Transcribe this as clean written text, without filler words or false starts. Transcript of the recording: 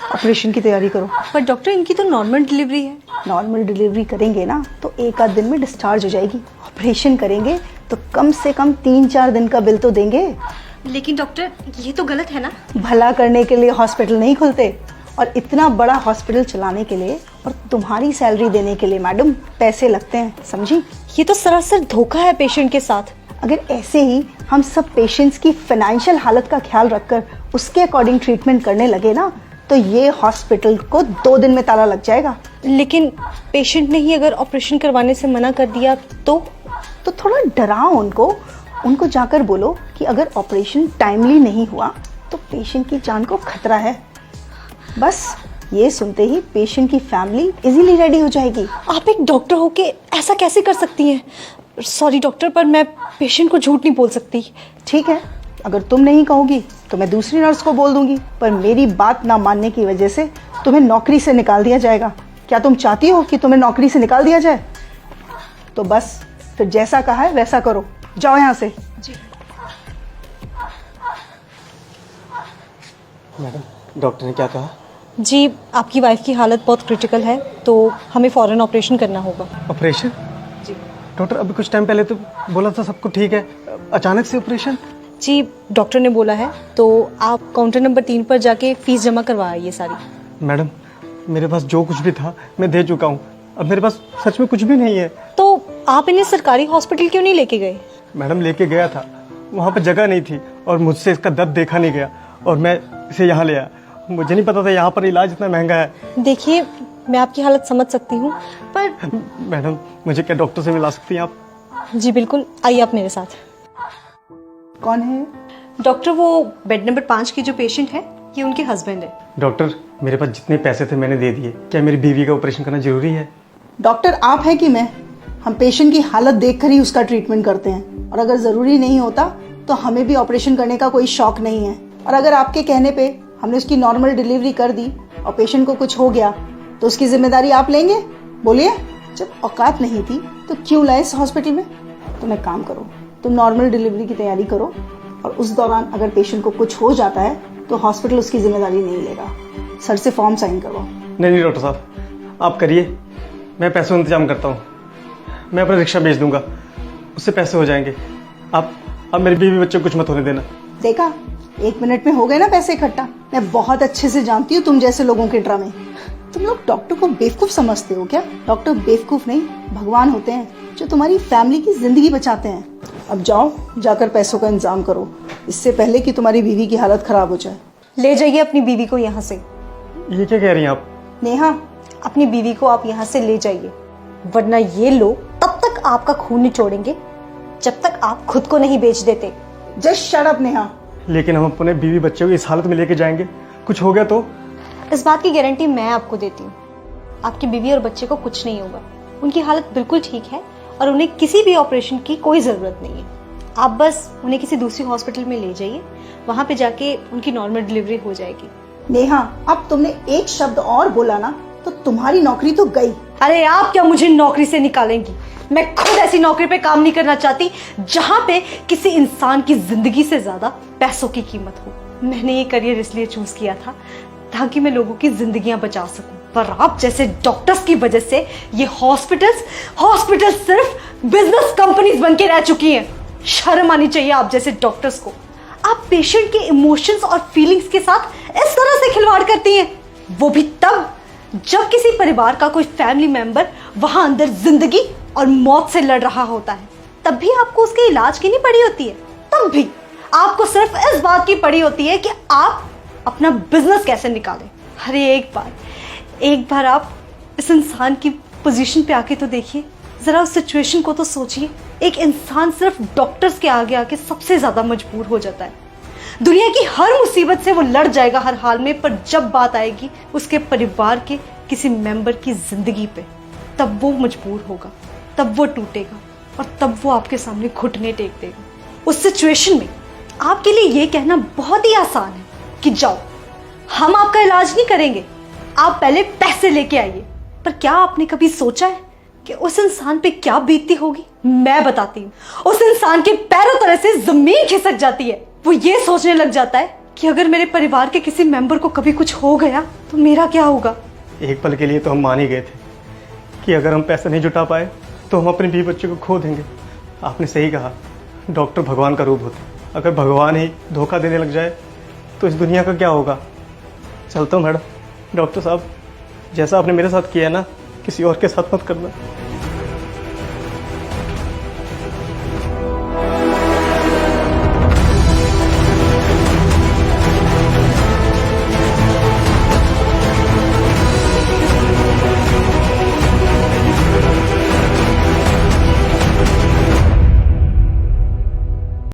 Operation की तैयारी करो। पर डॉक्टर इनकी तो नॉर्मल डिलीवरी है। नॉर्मल डिलीवरी करेंगे ना तो एक आध दिन में डिस्चार्ज हो जाएगी। ऑपरेशन करेंगे तो कम से कम 3-4 दिन का बिल तो देंगे। लेकिन डॉक्टर ये तो गलत है ना। भला करने के लिए हॉस्पिटल नहीं खुलते, और इतना बड़ा हॉस्पिटल चलाने के लिए और तुम्हारी सैलरी देने के लिए मैडम पैसे लगते हैं, समझी? ये तो सरासर धोखा है पेशेंट के साथ। अगर ऐसे ही हम सब पेशेंट्स की फाइनेंशियल हालत का ख्याल रखकर उसके अकॉर्डिंग ट्रीटमेंट करने लगे ना तो ये हॉस्पिटल को 2 दिन में ताला लग जाएगा। लेकिन पेशेंट ने ही अगर ऑपरेशन करवाने से मना कर दिया तो थोड़ा डराओ उनको जाकर बोलो कि अगर ऑपरेशन टाइमली नहीं हुआ तो पेशेंट की जान को खतरा है। बस ये सुनते ही पेशेंट की फैमिली इजीली रेडी हो जाएगी। आप एक डॉक्टर होके ऐसा कैसे कर सकती हैं? सॉरी डॉक्टर, पर मैं पेशेंट को झूठ नहीं बोल सकती। ठीक है, अगर तुम नहीं कहोगी तो मैं दूसरी नर्स को बोल दूंगी, पर मेरी बात ना मानने की वजह से तुम्हें नौकरी से निकाल दिया जाएगा। क्या तुम चाहती हो कि तुम्हें नौकरी से निकाल दिया जाए? तो बस फिर जैसा कहा है वैसा करो, जाओ यहाँ से। जी मैडम, डॉक्टर ने क्या कहा? जी, आपकी वाइफ की हालत बहुत क्रिटिकल है तो हमें फौरन ऑपरेशन करना होगा। ऑपरेशन? जी डॉक्टर, अभी कुछ टाइम पहले तो बोला था सब कुछ ठीक है, अचानक से ऑपरेशन? जी, डॉक्टर ने बोला है तो आप काउंटर नंबर 3 पर जाके फीस जमा करवाइए सारी। मैडम, मेरे पास जो कुछ भी था मैं दे चुका हूँ, अब मेरे पास सच में कुछ भी नहीं है। तो आप इन्हें सरकारी हॉस्पिटल क्यों नहीं लेके गए? मैडम, लेके गया था, वहाँ पर जगह नहीं थी और मुझसे इसका दर्द देखा नहीं गया और मैं इसे यहाँ ले आया। मुझे नहीं पता था यहाँ पर इलाज इतना महंगा है। देखिए, मैं आपकी हालत समझ सकती हूँ पर मैडम, मुझे क्या डॉक्टर से मिला सकती हैं आप? जी बिल्कुल, आइए आप मेरे साथ। कौन है? डॉक्टर, वो बेड नंबर 5 की जो पेशेंट है ये उनके हस्बैंड है। डॉक्टर, मेरे पास जितने पैसे थे मैंने दे दिए, क्या मेरी बीवी का ऑपरेशन करना जरूरी है? डॉक्टर आप है कि मैं? हम पेशेंट की हालत देखकर ही उसका ट्रीटमेंट करते हैं, और अगर जरूरी नहीं होता तो हमें भी ऑपरेशन करने का कोई शौक नहीं है। और अगर आपके कहने पे हमने उसकी नॉर्मल डिलीवरी कर दी और पेशेंट को कुछ हो गया तो उसकी जिम्मेदारी आप लेंगे? बोलिए, जब औकात नहीं थी तो क्यों लाए इस हॉस्पिटल में? तुम एक काम करो, तुम नॉर्मल डिलीवरी की तैयारी करो और उस दौरान अगर पेशेंट को कुछ हो जाता है तो हॉस्पिटल उसकी जिम्मेदारी नहीं लेगा। सर से फॉर्म साइन करवाओ। नहीं डॉक्टर साहब, आप करिए, मैं पैसों का इंतजाम करता हूँ। मैं अपना रिक्शा भेज दूंगा, उससे पैसे हो जाएंगे। आप मेरी बीवी बच्चे को कुछ मत होने देना। देखा, 1 मिनट में हो गए ना पैसे इकट्ठा। मैं बहुत अच्छे से जानती हूँ तुम जैसे लोगों के ड्रामे। तुम लोग डॉक्टर को बेवकूफ समझते हो क्या? डॉक्टर बेवकूफ नहीं, भगवान होते हैं जो तुम्हारी फैमिली की जिंदगी बचाते हैं। अब जाओ, जाकर पैसों का इंतजाम करो, इससे पहले कि तुम्हारी बीवी की हालत खराब हो जाए। ले जाइए अपनी बीवी को यहाँ से। ये क्या कह रही हैं आप? नेहा, अपनी बीवी को आप यहाँ से ले जाइए, वरना ये लोग तब तक आपका खून निचोड़ेंगे जब तक आप खुद को नहीं बेच देते। Just shut up Neha. लेकिन हम अपने बीवी बच्चे को इस हालत में लेके जाएंगे, कुछ हो गया तो? इस बात की गारंटी मैं आपको देती हूँ, आपकी बीवी और बच्चे को कुछ नहीं होगा। उनकी हालत बिल्कुल ठीक है और उन्हें किसी भी ऑपरेशन की कोई जरूरत नहीं है। आप बस उन्हें किसी दूसरी हॉस्पिटल में ले जाइए, वहां पे जाके उनकी नॉर्मल डिलीवरी हो जाएगी। नेहा, अब तुमने एक शब्द और बोला ना तो तुम्हारी नौकरी तो गई। अरे आप क्या मुझे नौकरी से निकालेंगी? मैं खुद ऐसी नौकरी पे काम नहीं करना चाहती जहां पे किसी इंसान की जिंदगी से ज्यादा पैसों की कीमत हो। मैंने ये करियर इसलिए चूज किया था ताकि मैं लोगों की जिंदगियां बचा सकूं, पर आप जैसे डॉक्टर्स की वजह से ये हॉस्पिटल्स सिर्फ बिजनेस कंपनीज बन के रह चुकी हैं। शर्म आनी चाहिए आप जैसे डॉक्टर्स को। आप पेशेंट के इमोशंस और फीलिंग्स के साथ इस तरह से खिलवाड़ करती हैं, वो भी तब जब किसी परिवार का कोई फैमिली मेंबर वहां अंदर जिंदगी और मौत से लड़ रहा होता है। तब भी आपको उसके इलाज की नहीं पड़ी होती है, तब भी आपको सिर्फ इस बात की पड़ी होती है कि आप अपना बिजनेस कैसे निकालें। अरे एक बार आप इस इंसान की पोजीशन पे आके तो देखिए, जरा उस सिचुएशन को तो सोचिए। एक इंसान सिर्फ डॉक्टर्स के आगे आके सबसे ज्यादा मजबूर हो जाता है। दुनिया की हर मुसीबत से वो लड़ जाएगा हर हाल में, पर जब बात आएगी उसके परिवार के किसी मेंबर की जिंदगी पे, तब वो मजबूर होगा, तब वो टूटेगा और तब वो आपके सामने घुटने टेक देगा। उस सिचुएशन में आपके लिए ये कहना बहुत ही आसान है कि जाओ, हम आपका इलाज नहीं करेंगे, आप पहले पैसे लेके आइए। पर क्या आपने कभी सोचा है कि उस इंसान पे क्या बीतती होगी? मैं बताती हूँ। उस इंसान के पैरों तले से जमीन खिसक जाती है। वो ये सोचने लग जाता है कि अगर मेरे परिवार के किसी मेंबर को कभी कुछ हो गया तो मेरा क्या होगा। एक पल के लिए तो हम मान ही गए थे कि अगर हम पैसे नहीं जुटा पाए तो हम अपने बीवी बच्चे को खो देंगे। आपने सही कहा, डॉक्टर भगवान का रूप होते। अगर भगवान ही धोखा देने लग जाए तो इस दुनिया का क्या होगा। चलता हूँ मैडम। डॉक्टर साहब, जैसा आपने मेरे साथ किया है ना, किसी और के साथ मत करना।